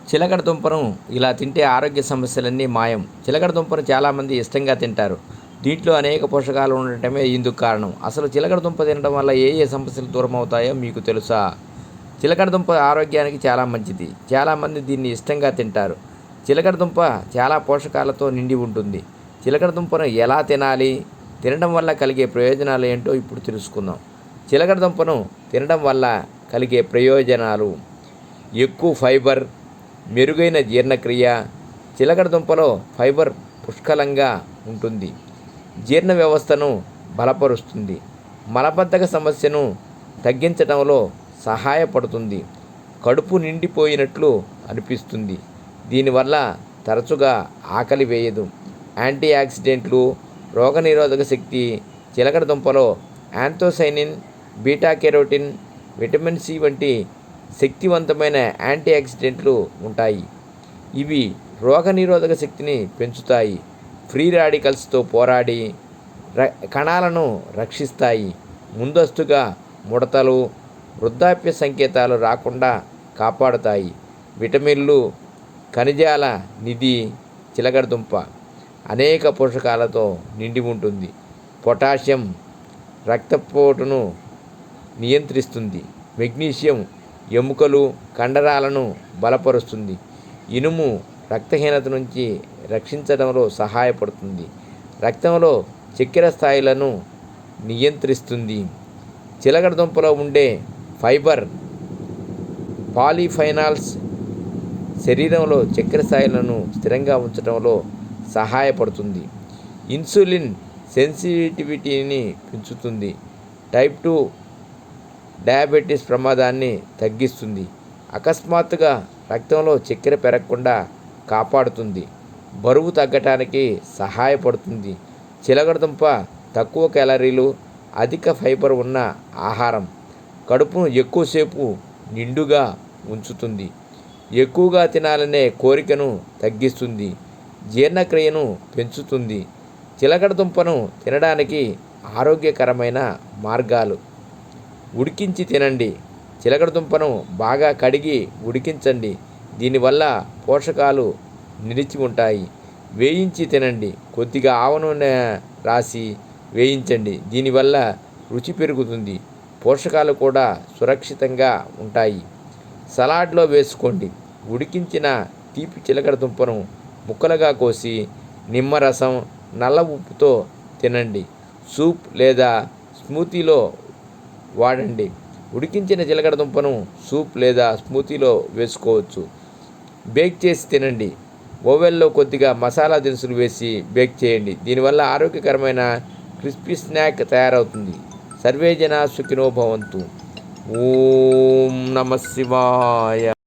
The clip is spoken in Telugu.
చిలకడ దుంపను ఇలా తింటే ఆరోగ్య సమస్యలన్నీ మాయం. చిలకడ దుంపను చాలామంది ఇష్టంగా తింటారు. దీంట్లో అనేక పోషకాలు ఉండటమే ఇందుకు కారణం. అసలు చిలకడ దుంప తినడం వల్ల ఏ ఏ సమస్యలు దూరం అవుతాయో మీకు తెలుసా? చిలకడ దుంప ఆరోగ్యానికి చాలా మంచిది. చాలామంది దీన్ని ఇష్టంగా తింటారు. చిలకడ దుంప చాలా పోషకాలతో నిండి ఉంటుంది. చిలకడ దుంపను ఎలా తినాలి? తినడం వల్ల కలిగే ప్రయోజనాలు ఏంటో ఇప్పుడు తెలుసుకుందాం. చిలకడ దుంపను తినడం వల్ల కలిగే ప్రయోజనాలు: ఎక్కువ ఫైబర్, మెరుగైన జీర్ణక్రియ. చిలకడ దుంపలో ఫైబర్ పుష్కలంగా ఉంటుంది. జీర్ణ వ్యవస్థను బలపరుస్తుంది. మలబద్ధక సమస్యను తగ్గించడంలో సహాయపడుతుంది. కడుపు నిండిపోయినట్లు అనిపిస్తుంది. దీనివల్ల తరచుగా ఆకలి వేయదు. యాంటీ ఆక్సిడెంట్లు, రోగనిరోధక శక్తి. చిలకడ దుంపలో anthocyanin, beta carotene, vitamin C వంటి శక్తివంతమైన యాంటీ ఆక్సిడెంట్లు ఉంటాయి. ఇవి రోగనిరోధక శక్తిని పెంచుతాయి. ఫ్రీ రాడికల్స్తో పోరాడి కణాలను రక్షిస్తాయి. ముందస్తుగా ముడతలు, వృద్ధాప్య సంకేతాలు రాకుండా కాపాడుతాయి. విటమిన్లు, ఖనిజాల నిధి. చిలకడ దుంప అనేక పోషకాలతో నిండి ఉంటుంది. పొటాషియం రక్తపోటును నియంత్రిస్తుంది. మెగ్నీషియం ఎముకలు, కండరాలను బలపరుస్తుంది. ఇనుము రక్తహీనత నుంచి రక్షించడంలో సహాయపడుతుంది. రక్తంలో చక్కెర స్థాయిలను నియంత్రిస్తుంది. చిలకడ దుంపలో ఉండే ఫైబర్, పాలిఫైనాల్స్ శరీరంలో చక్కెర స్థాయిలను స్థిరంగా ఉంచడంలో సహాయపడుతుంది. ఇన్సులిన్ సెన్సిటివిటీని పెంచుతుంది. టైప్ 2 డయాబెటీస్ ప్రమాదాన్ని తగ్గిస్తుంది. అకస్మాత్తుగా రక్తంలో చక్కెర పెరగకుండా కాపాడుతుంది. బరువు తగ్గటానికి సహాయపడుతుంది. చిలకడ దుంప తక్కువ క్యాలరీలు, అధిక ఫైబర్ ఉన్న ఆహారం. కడుపును ఎక్కువసేపు నిండుగా ఉంచుతుంది. ఎక్కువగా తినాలనే కోరికను తగ్గిస్తుంది. జీర్ణక్రియను పెంచుతుంది. చిలకడ దుంపను తినడానికి ఆరోగ్యకరమైన మార్గాలు: ఉడికించి తినండి. చిలకడ దుంపను బాగా కడిగి ఉడికించండి. దీనివల్ల పోషకాలు నిలిచి ఉంటాయి. వేయించి తినండి. కొద్దిగా ఆవ నూనె రాసి వేయించండి. దీనివల్ల రుచి పెరుగుతుంది. పోషకాలు కూడా సురక్షితంగా ఉంటాయి. సలాడ్లో వేసుకోండి. ఉడికించిన తీపి చిలకడ దుంపను ముక్కలుగా కోసి నిమ్మరసం, నల్ల ఉప్పుతో తినండి. సూప్ లేదా స్మూతీలో వాడండి. ఉడికించిన చిలకడ దుంపను సూప్ లేదా స్మూతీలో వేసుకోవచ్చు. బేక్ చేసి తినండి. ఓవెన్లో కొద్దిగా మసాలా దినుసులు వేసి బేక్ చేయండి. దీనివల్ల ఆరోగ్యకరమైన క్రిస్పీ స్నాక్ తయారవుతుంది. సర్వే జనా సుఖినో భవంతు. ఓం నమః శివాయ.